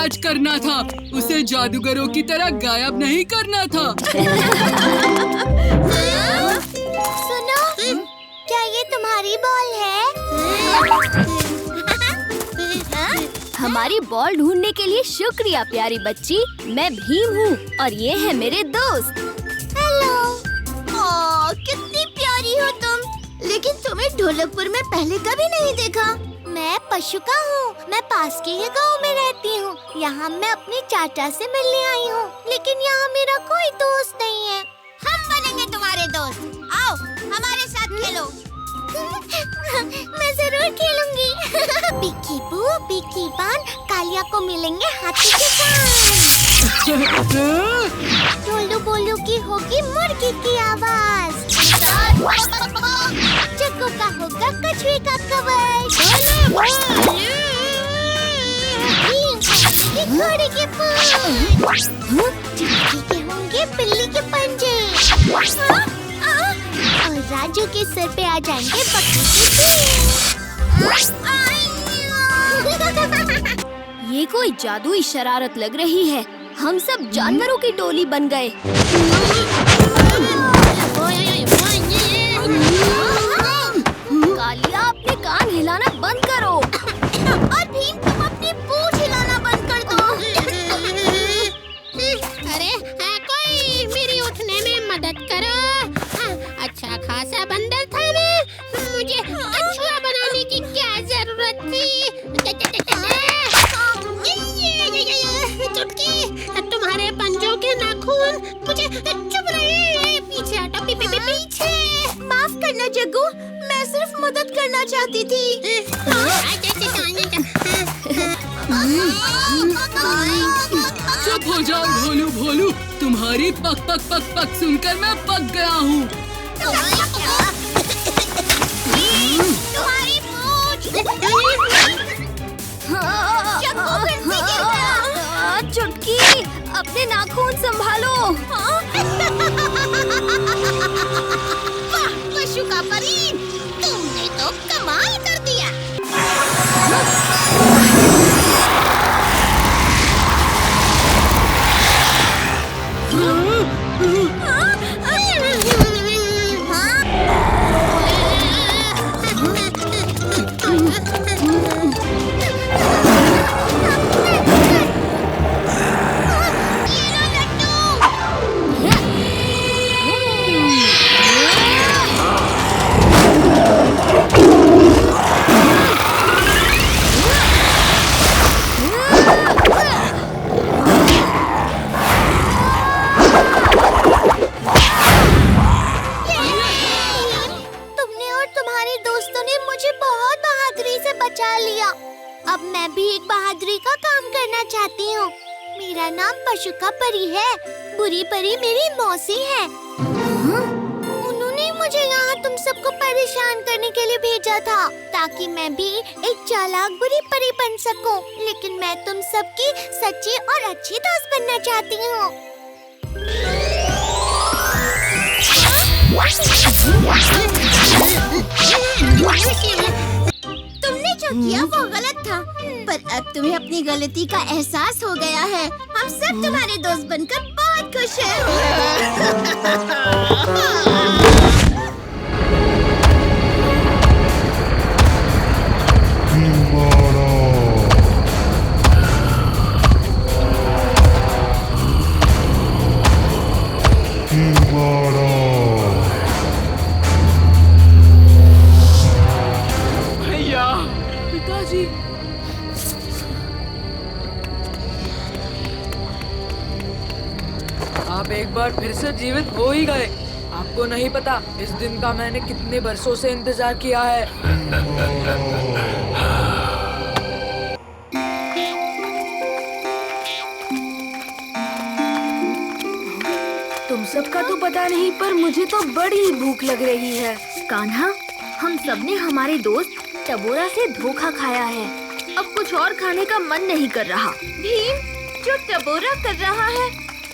सच करना था, उसे जादूगरों की तरह गायब नहीं करना था। सुनो, क्या ये तुम्हारी बॉल है? हमारी बॉल ढूंढने के लिए शुक्रिया प्यारी बच्ची। मैं भीम हूँ और ये है मेरे दोस्त। हेलो। ओह, कितनी प्यारी हो तुम। लेकिन तुम्हें ढोलकपुर में पहले कभी नहीं देखा। मैं पशुका हूँ। मैं पास के ही गांव में रहती हूँ। यहाँ मैं अपनी चाचा से मिलने आई हूँ, लेकिन यहाँ मेरा कोई दोस्त नहीं है। हम बनेंगे तुम्हारे दोस्त। आओ, हमारे साथ खेलो। मैं जरूर खेलूंगी। बिक्की बू, बिक्की बान, कालिया को मिलेंगे हाथी के कान। टोलू बोलू की होगी मुर्गी की आवाज। चक्कू का होगा कछुए का कवच। घोड़े के पूंछ। चिड़िया के होंगे बिल्ली के पंजे। और राजू के सर पे आ जाएंगे बकरी के सींग। ये कोई जादुई शरारत लग रही है। हम सब जानवरों की टोली बन गए। कालिया, अपने कान हिलाना बंद करो। और भीम, तुम अपनी पूंछ हिलाना बंद कर दो। अरे कोई मेरी उठने में मदद करो। अच्छा खासा बंदर था मैं, मुझे कछुआ बनाने की क्या जरूरत थी। चुटकी, तुम्हारे पंजों के नाखून मुझे चुभ रहे हैं। पीछे हटो, पीछे। माफ करना जग्गू, मैं सिर्फ मदद करना चाहती थी। चुप हो जाओ भोलू भोलू, तुम्हारी पक पक पक पक सुनकर मैं पक गया हूँ। तुम्हारी पूंछ। चुटकी, अपने नाखून संभालो। वाह पशु का परी, तुमने तो कमाल कर दिया। अब मैं भी एक बहादुरी का काम करना चाहती हूँ। मेरा नाम पशु का परी है। बुरी परी मेरी मौसी है। उन्होंने मुझे यहाँ तुम सबको परेशान करने के लिए भेजा था, ताकि मैं भी एक चालाक बुरी परी बन सकूं। लेकिन मैं तुम सबकी सच्ची और अच्छी दोस्त बनना चाहती हूँ। तुमने जो किया वो गलत था, पर अब तुम्हें अपनी गलती का एहसास हो गया है। हम सब तुम्हारे दोस्त बनकर बहुत खुश हैं। पिताजी, आप एक बार फिर से जीवित हो ही गए। आपको नहीं पता इस दिन का मैंने कितने बरसों से इंतजार किया है। तुम सबका तो पता नहीं, पर मुझे तो बड़ी भूख लग रही है। कान्हा, हम सबने हमारे दोस्त टबोरा से धोखा खाया है। अब कुछ और खाने का मन नहीं कर रहा। भीम, जो टबोरा कर रहा है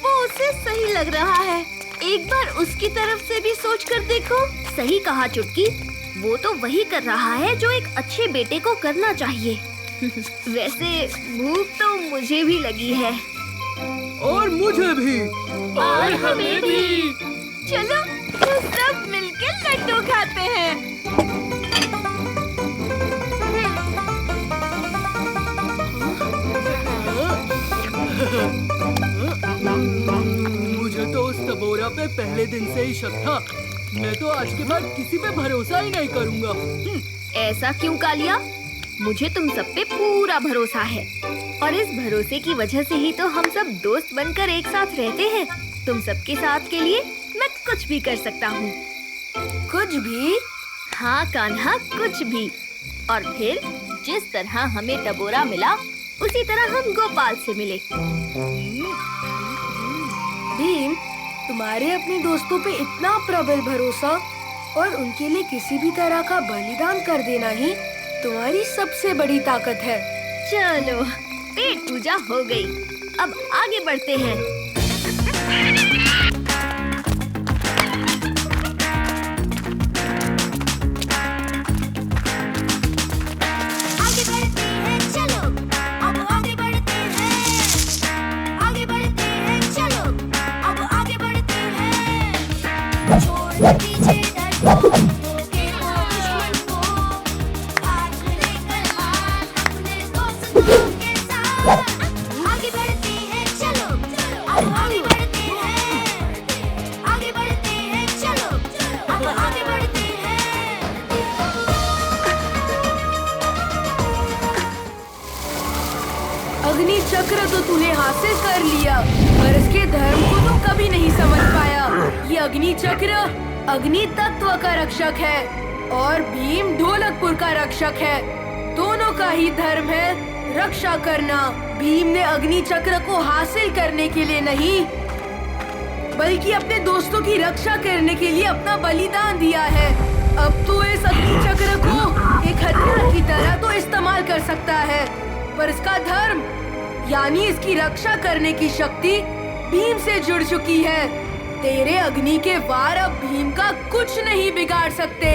वो उसे सही लग रहा है। एक बार उसकी तरफ से भी सोच कर देखो। सही कहा चुटकी, वो तो वही कर रहा है जो एक अच्छे बेटे को करना चाहिए। वैसे भूख तो मुझे भी लगी है। और मुझे भी। और हमें भी। चलो तो सब मिलकर लड्डू खाते हैं। मुझे तो उस टबोरा पे पहले दिन से ही शक था। मैं तो आज के बाद किसी पे भरोसा ही नहीं करूँगा। ऐसा क्यों कालिया? मुझे तुम सब पे पूरा भरोसा है और इस भरोसे की वजह से ही तो हम सब दोस्त बनकर एक साथ रहते हैं। तुम सबके साथ के लिए मैं कुछ भी कर सकता हूँ। कुछ भी? हाँ कान्हा, कुछ भी। और फिर जिस तरह हमें टबोरा मिला उसी तरह हम गोपाल से मिले। भीम, तुम्हारे अपने दोस्तों पे इतना प्रबल भरोसा और उनके लिए किसी भी तरह का बलिदान कर देना ही तुम्हारी सबसे बड़ी ताकत है। चलो पेट पूजा हो गई, अब आगे बढ़ते हैं। आगे बढ़ते हैं चलो, अब आगे बढ़ते हैं। आगे बढ़ते हैं चलो, अब आगे बढ़ते हैं। छोड़ दीजिए डर को, धोखे को, दुश्मन को, हाथ लेकर हाथ अपने दोस्तों के साथ। आगे बढ़ते हैं चलो, अब आगे बढ़ते हैं। आगे बढ़ते हैं चलो, अब आगे बढ़ते हैं। अग्नि चक्र तो तूने हासिल कर लिया, पर इसके धर्म को तो कभी नहीं समझ पाया। ये अग्नि चक्र अग्नि तत्व का रक्षक है और भीम ढोलकपुर का रक्षक है। दोनों का ही धर्म है रक्षा करना। भीम ने अग्नि चक्र को हासिल करने के लिए नहीं, बल्कि अपने दोस्तों की रक्षा करने के लिए अपना बलिदान दिया है। अब तो इस अग्नि चक्र को एक हथियार की तरह तो इस्तेमाल कर सकता है, पर इसका धर्म यानी इसकी रक्षा करने की शक्ति भीम से जुड़ चुकी है। तेरे अग्नि के वार अब भीम का कुछ नहीं बिगाड़ सकते।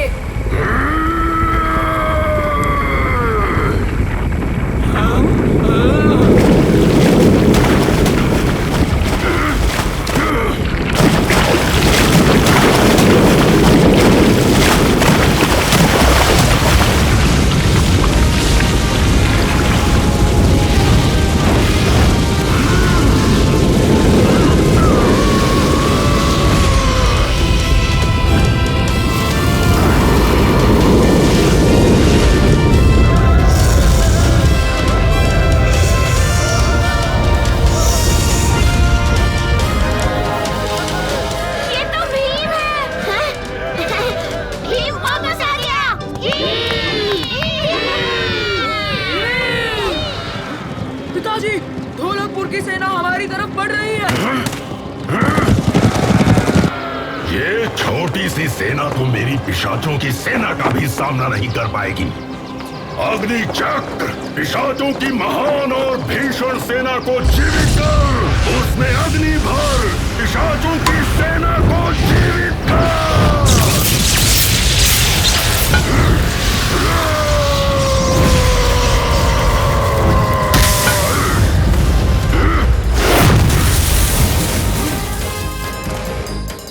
पिताजी, ढोलकपुर की सेना हमारी तरफ बढ़ रही है। ये छोटी सी सेना तो मेरी पिशाचों की सेना का भी सामना नहीं कर पाएगी। अग्नि चक्र पिशाचों की महान और भीषण सेना को जीवित कर। उसमें अग्नि भर पिशाचों की सेना को जीवित कर।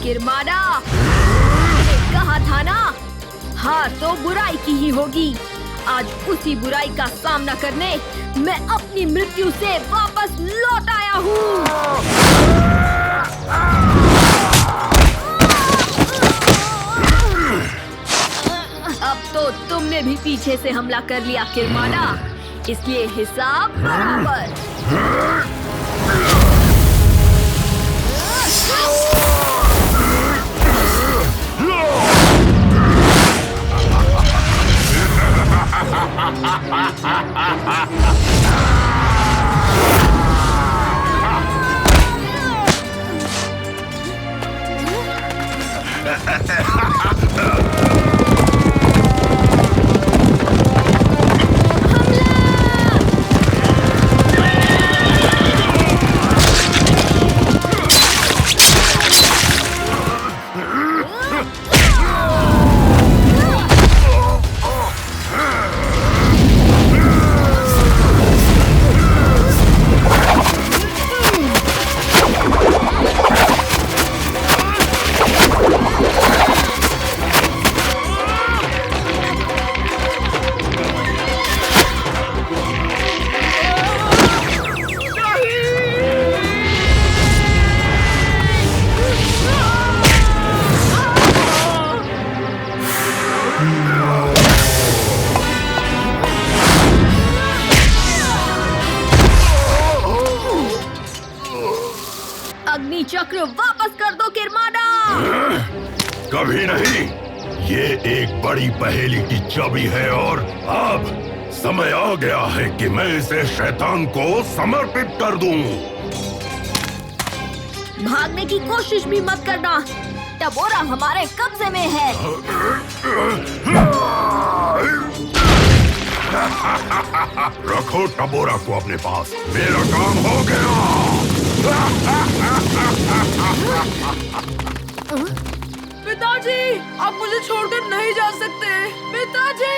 किरमाना, मैंने कहा था ना, हार तो बुराई की ही होगी। आज उसी बुराई का सामना करने मैं अपनी मृत्यु से वापस लौट आया हूँ। अब तो तुमने भी पीछे से हमला कर लिया किरमाना, इसलिए हिसाब बराबर। कभी नहीं। ये एक बड़ी पहेली की चाबी है और अब समय आ गया है कि मैं इसे शैतान को समर्पित कर दूं। भागने की कोशिश भी मत करना, टबोरा हमारे कब्जे में है। रखो टबोरा को अपने पास, मेरा काम हो गया। पिताजी, आप मुझे छोड़कर नहीं जा सकते। पिताजी!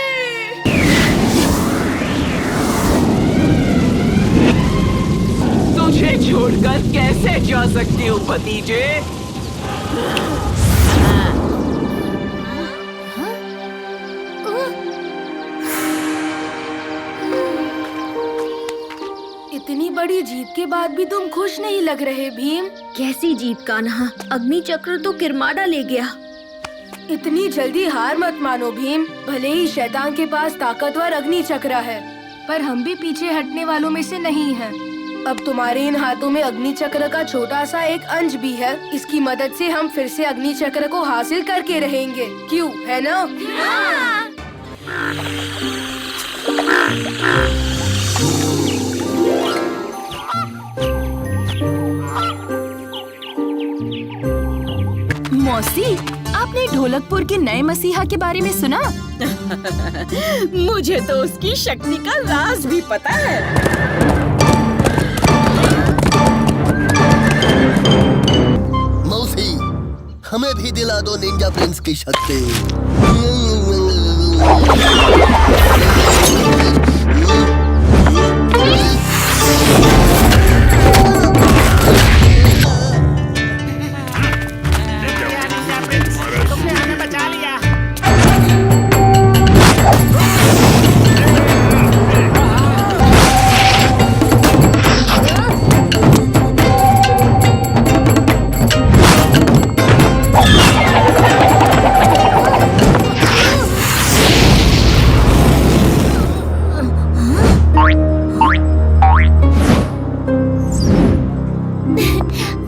तुझे छोड़कर कैसे जा सकती हूँ भतीजे? इतनी बड़ी जीत के बाद भी तुम खुश नहीं लग रहे भीम। कैसी जीत कान्हा? अग्नि चक्र तो किरमाड़ा ले गया। इतनी जल्दी हार मत मानो भीम। भले ही शैतान के पास ताकतवर अग्नि चक्र है, पर हम भी पीछे हटने वालों में से नहीं हैं। अब तुम्हारे इन हाथों में अग्नि चक्र का छोटा सा एक अंश भी है। इसकी मदद से हम फिर से अग्नि चक्र को हासिल करके रहेंगे, क्यों, है ना? मौसी, आपने ढोलकपुर के नए मसीहा के बारे में सुना? मुझे तो उसकी शक्ति का राज भी पता है। मौसी, हमें भी दिला दो निंजा प्रिंस की शक्ति।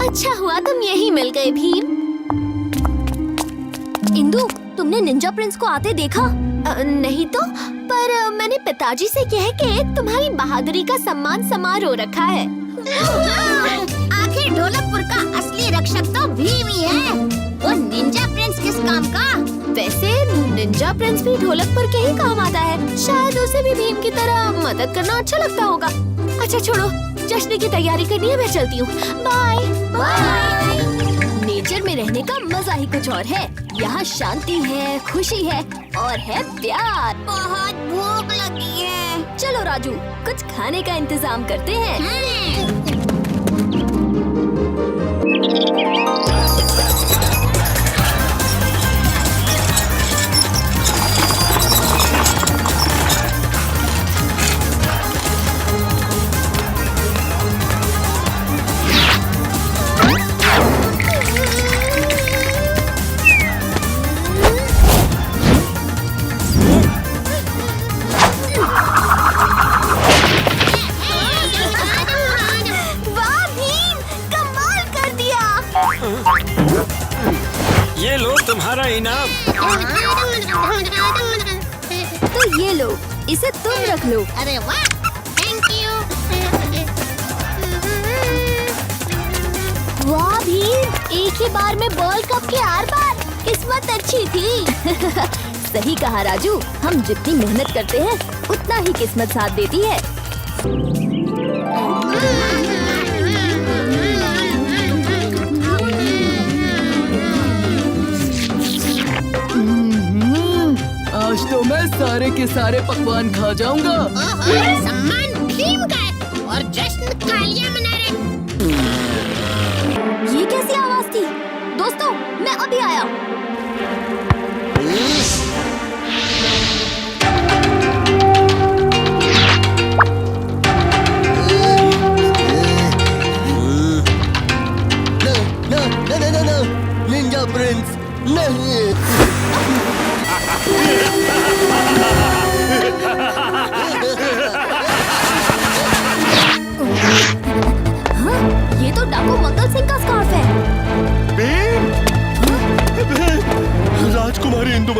अच्छा हुआ तुम यहीं मिल गए भीम। इंदु, तुमने निंजा प्रिंस को आते देखा? नहीं तो, पर मैंने पिताजी से कह के तुम्हारी बहादुरी का सम्मान समारोह रखा है। आखिर ढोलकपुर का असली रक्षक तो भीम ही है। वो निंजा प्रिंस किस काम का? वैसे निंजा प्रिंस भी ढोलकपुर के ही काम आता है। शायद उसे भी भीम की तरह मदद करना अच्छा लगता होगा। अच्छा छोड़ो, जश्न की तैयारी करनी है, मैं चलती हूँ। Bye bye. नेचर में रहने का मजा ही कुछ और है। यहाँ शांति है, खुशी है और है प्यार। बहुत भूख लगी है। चलो राजू, कुछ खाने का इंतजाम करते हैं। ये लो तुम्हारा इनाम। तो ये लो, इसे तुम रख लो। अरे वाह, थैंक यू। वाह भीम, एक ही बार में वर्ल्ड कप के आर पार। किस्मत अच्छी थी। सही कहा राजू, हम जितनी मेहनत करते हैं उतना ही किस्मत साथ देती है। आज तो मैं सारे के सारे पकवान खा जाऊंगा। सम्मान भीम का है और जश्न कालिया मना रहे। ये कैसी आवाज थी? दोस्तों, मैं अभी आया। No, निंजा प्रिंस नहीं। हाँ, ये तो डाकू मंगल सिंह का स्कार्फ है। भीम!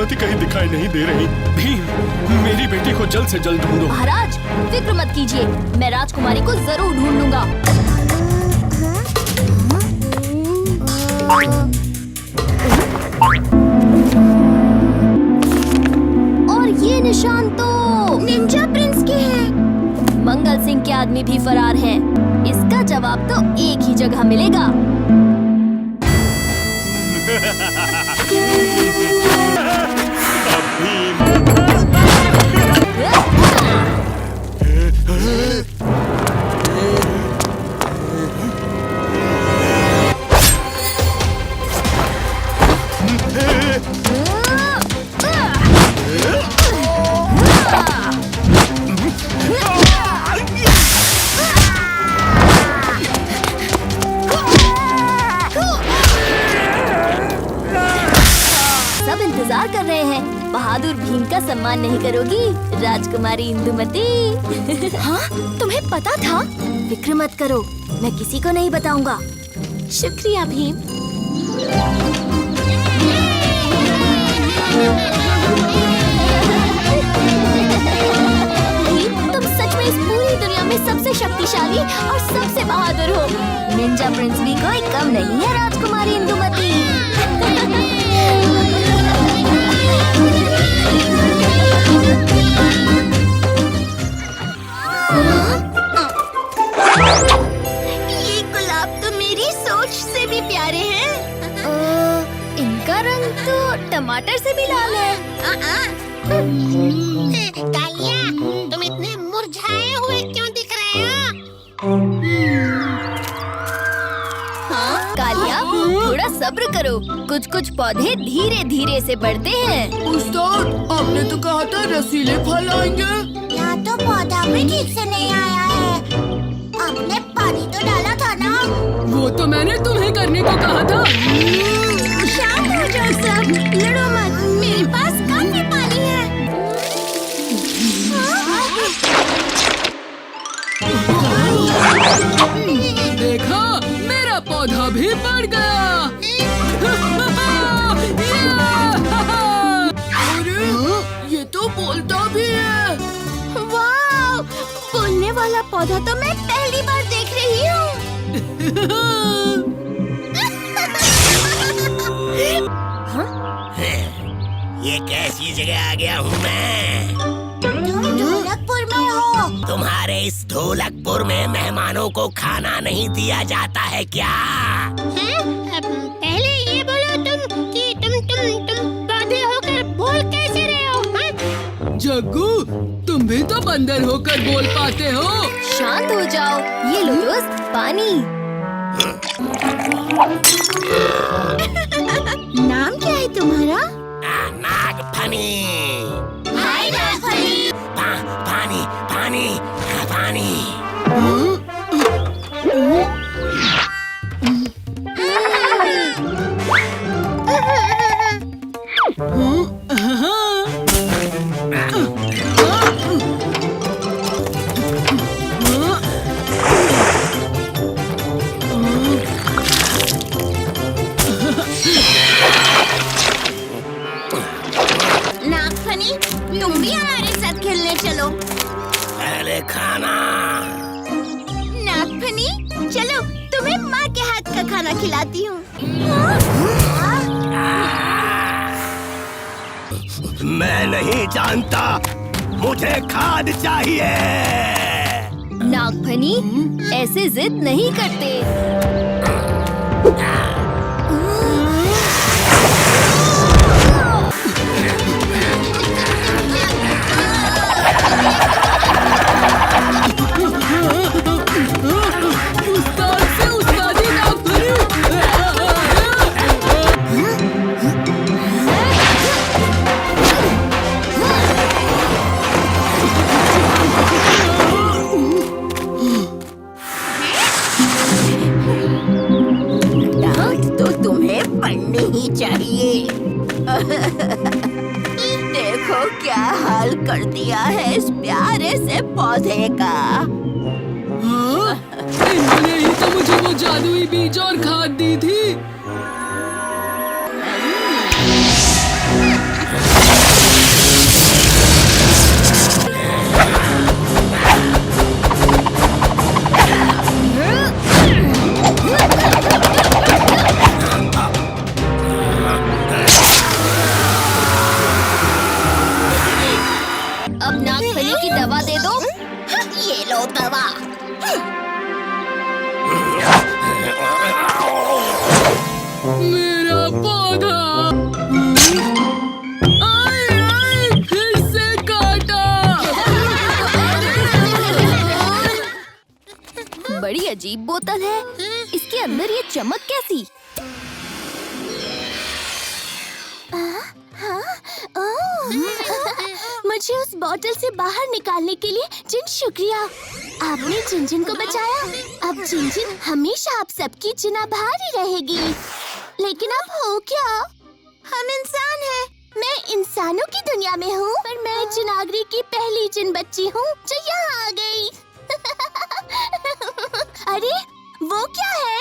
इंदुमती कहीं दिखाई नहीं दे रही। भीम, मेरी बेटी को जल्द से जल्द ढूंढो। महाराज, फिक्र मत कीजिए, मैं राजकुमारी को जरूर ढूंढ लूंगा। और ये निशान तो निंजा प्रिंस के हैं। मंगल सिंह के आदमी भी फरार हैं। इसका जवाब तो एक ही जगह मिलेगा। सब इंतजार कर रहे हैं। बहादुर भीम का सम्मान नहीं करोगी राजकुमारी इंदुमती? हाँ, तुम्हें पता था? फिक्र मत करो, मैं किसी को नहीं बताऊंगा। शुक्रिया भीम। भीम, तुम सच में इस पूरी दुनिया में सबसे शक्तिशाली और सबसे बहादुर हो। निंजा प्रिंस भी कोई कम नहीं है राजकुमारी इंदुमती। ये गुलाब तो मेरी सोच से भी प्यारे हैं। इनका रंग तो टमाटर से भी लाल है। कालिया, तुम इतने मुरझाए हुए क्यों दिख रहे हो? कालिया, थोड़ा सब्र करो। कुछ कुछ पौधे धीरे धीरे से बढ़ते हैं। उस्ताद, आपने तो कहा था रसीले फल आएंगे। यहाँ तो पौधा भी ठीक से नहीं आया है। आपने पानी तो डाला था ना? वो तो मैंने तुम्हें करने को कहा था। शांत हो जाओ सब, लड़ो मत। मेरे पास काफी पानी है। देखा, मेरा पौधा भी बढ़ गया। अरे, ये तो बोलता भी है। वाह, बोलने वाला पौधा तो मैं पहली बार देख रही हूँ। ये कैसी जगह आ गया हूँ मैं? तुम ढोलकपुर में हो। तुम्हारे इस ढोलकपुर में मेहमानों को खाना नहीं दिया जाता है क्या? पहले ये बोलो तुम कि तुम पौधे होकर बोल कैसे रहे हो? जग्गू, तुम भी तो बंदर होकर बोल पाते हो। शांत हो जाओ। ये लो दोस्त, पानी। नाम क्या है तुम्हारा? नागफनी। हाय नागफनी। पानी पानी पानी। नागफनी, तुम भी हमारे साथ खेलने चलो। पहले खाना। नागफनी, चलो तुम्हें माँ के हाथ का खाना खिलाती हूँ। मैं नहीं जानता, मुझे खाद चाहिए। नागफनी, ऐसे जिद नहीं करते। उस्ताद से उस्तादी नागफनी। डांट तो तुम्हें पढ़नी ही चाहिए। देखो क्या हाल कर दिया है इस प्यारे से पौधे का। हाँ? इन्होंने ही तो मुझे वो जादुई बीज और खाद दी थी। पौधा। आए, आए, फिर से काटा। बड़ी अजीब बोतल है। इसके अंदर ये चमक कैसी? मुझे उस बोतल से बाहर निकालने के लिए जिन शुक्रिया। आपने जिन को बचाया। अब जिन हमेशा आप सबकी जिना भारी रहेगी। लेकिन अब हो क्या? हम इंसान हैं। मैं इंसानों की दुनिया में हूँ, पर मैं जिनागरी की पहली जिन बच्ची हूँ जो यहाँ आ गई। अरे वो क्या है?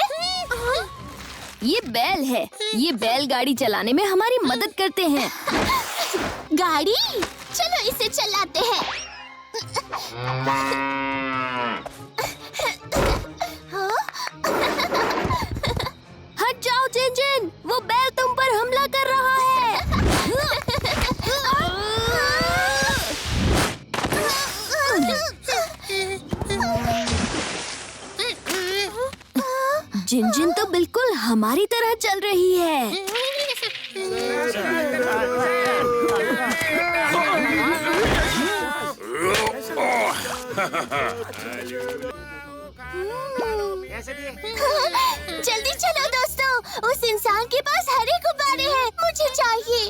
ये बैल है। ये बैलगाड़ी चलाने में हमारी मदद करते हैं। गाड़ी, चलो इसे चलाते हैं। हट जाओ जिन, वो बैल तुम पर हमला कर रहा है। जिन तो बिल्कुल हमारी तरह चल रही है। जल्दी चलो दोस्तों, उस इंसान के पास हरे गुब्बारे हैं। मुझे चाहिए।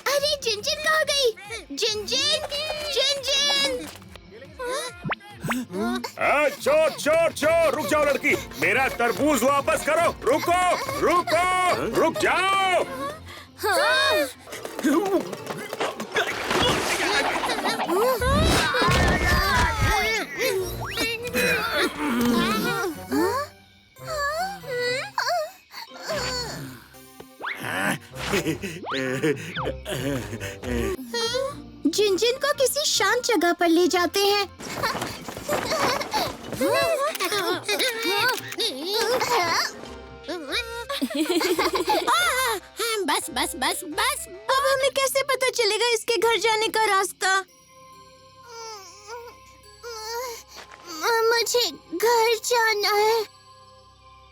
अरे जिन कहाँ गई? जिन चोर चोर चोर, रुक जाओ लड़की, मेरा तरबूज वापस करो। रुको रुको, रुक जाओ। जिन को किसी शांत जगह पर ले जाते हैं। बस बस बस बस। अब हमें कैसे पता चलेगा इसके घर जाने का रास्ता? मुझे घर जाना है।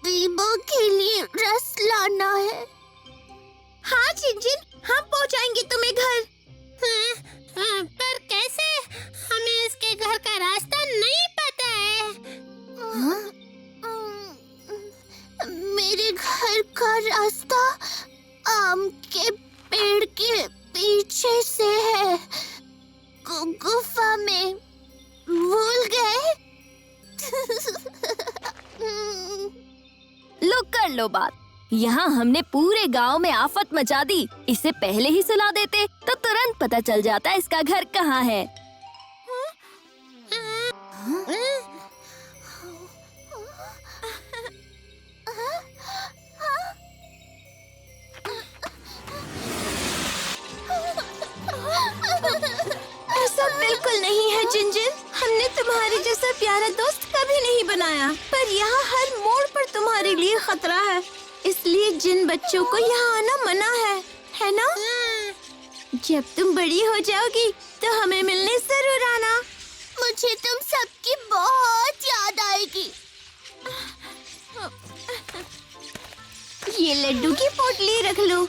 बीबो के लिए रस लाना है। हाँ जिन, हम पहुँचाएंगे तुम्हें घर। पर कैसे? हमें इसके घर का रास्ता नहीं पता है। मेरे घर का रास्ता आम के पेड़ के पीछे से है। गुफा में भूल गए? लो कर लो बात। यहाँ हमने पूरे गांव में आफत मचा दी। इसे पहले ही सुला देते तो तुरंत पता चल जाता इसका घर कहाँ है। ऐसा बिल्कुल नहीं है जिन। हमने तुम्हारे जैसा प्यारा दोस्त कभी नहीं बनाया, पर यहाँ हर मोड़ पर तुम्हारे लिए खतरा है। इसलिए जिन बच्चों को यहाँ आना मना है ना? जब तुम बड़ी हो जाओगी तो हमें मिलने जरूर आना। मुझे तुम सबकी बहुत याद आएगी। ये लड्डू की पोटली रख लो।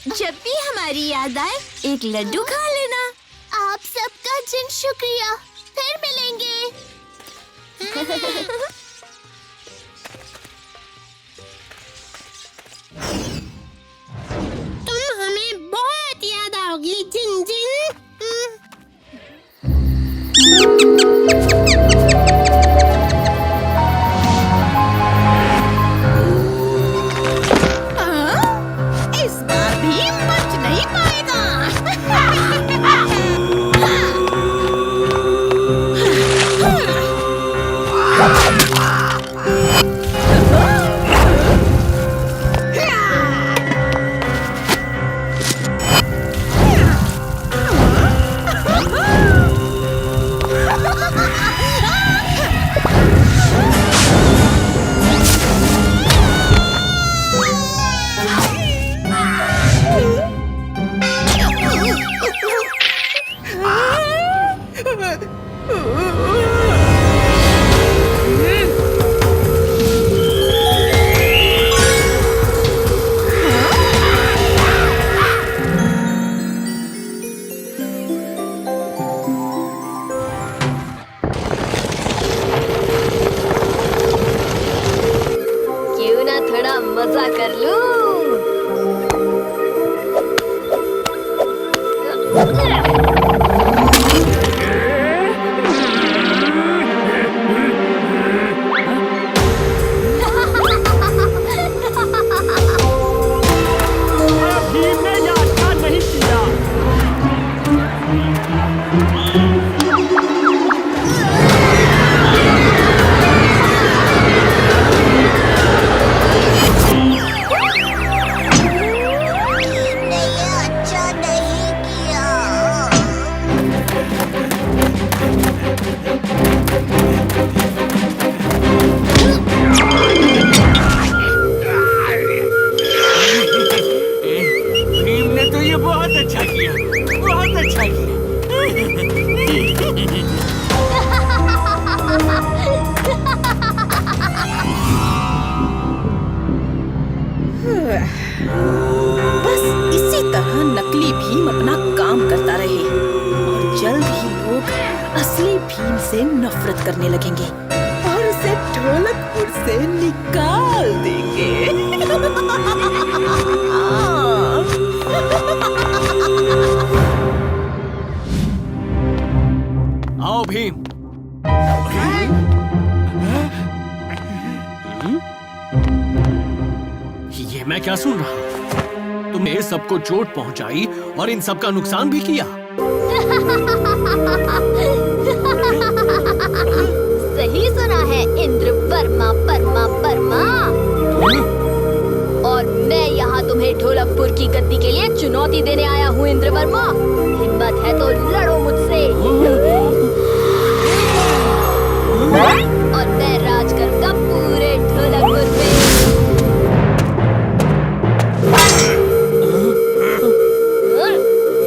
जब भी हमारी याद आए एक लड्डू खा लेना। आप सबका जिन शुक्रिया। फिर मिलेंगे। तुम हमें बहुत याद आओगी जिन। इस बार भी बच नहीं पाएगा। नफरत करने लगेंगे और उसे ढोलकपुर से निकाल देंगे। आओ भीम। ये मैं क्या सुन रहा हूँ? तुमने सबको चोट पहुंचाई और इन सबका नुकसान भी किया। सही सुना है इंद्र वर्मा वर्मा वर्मा। और मैं यहाँ तुम्हें ढोलकपुर की गद्दी के लिए चुनौती देने आया हूँ इंद्र वर्मा। हिम्मत है तो लड़ो मुझसे और मैं राज करूंगा पूरे ढोलकपुर में।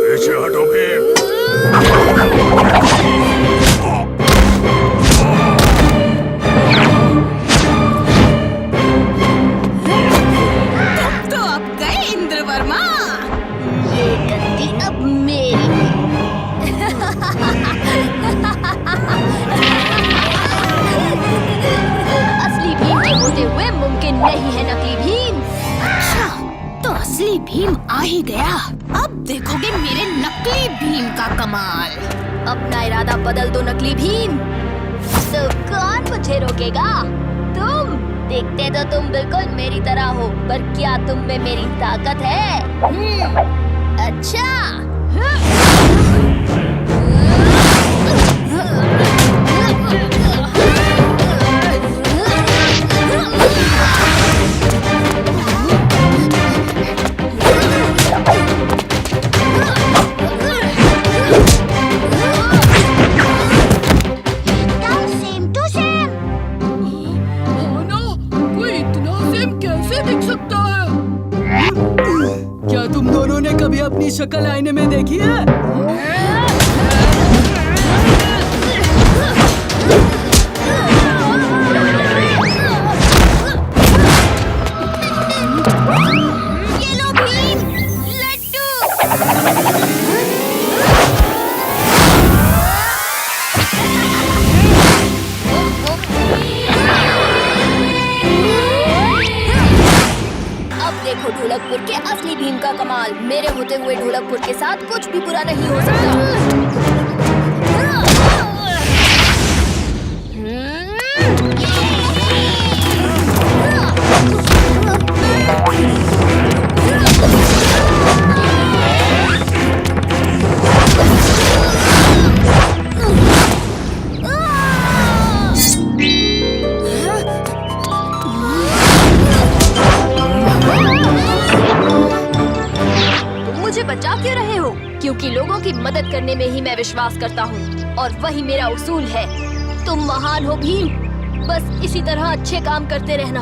पीछे हटो भीम। तो अब गए इंद्र वर्मा। ये गद्दी अब मेरी है। असली भीम के होते हुए मुमकिन नहीं है नकली भीम। अच्छा, तो असली भीम आ ही गया। अब देखोगे मेरे नकली भीम का कमाल। अपना इरादा बदल दो नकली भीम। तो कौन मुझे रोकेगा? तुम देखते तो तुम बिल्कुल मेरी तरह हो, पर क्या तुम में मेरी ताकत है? अच्छा। Same to same. कोई इतना सेम कैसे दिख सकता है? क्या तुम दोनों ने कभी अपनी शक्ल आईने में देखी है? ये लो भीम, लड्डू। अब देखो ढोलकपुर के असली भीम का कमाल। मेरे होते हुए ढोलकपुर के साथ कुछ भी बुरा नहीं हो सकता। मुझे बचा क्यों रहे हो? क्योंकि लोगों की मदद करने में ही मैं विश्वास करता हूँ और वही मेरा उसूल है। तुम महान हो भीम, बस इसी तरह अच्छे काम करते रहना।